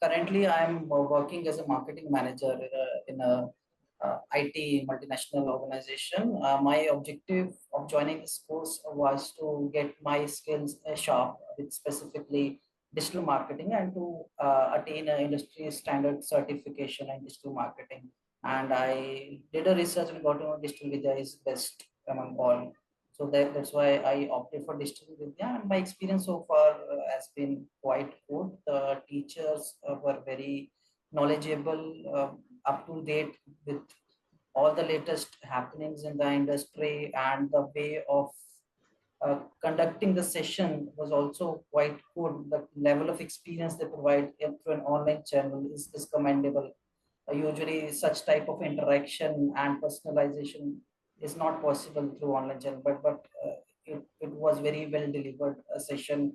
Currently, I'm working as a marketing manager in a IT multinational organization. My objective of joining this course was to get my skills sharp with specifically digital marketing and to attain an industry standard certification in digital marketing. And I did a research and got to know Digital Vidya is best among all. So that's why I opted for Digital Vidya. And my experience so far has been quite good. The teachers were very knowledgeable, up to date with all the latest happenings in the industry, and the way of conducting the session was also quite good. The level of experience they provide through an online channel is commendable. Usually, such type of interaction and personalization is not possible through online channel, but it was very well delivered a session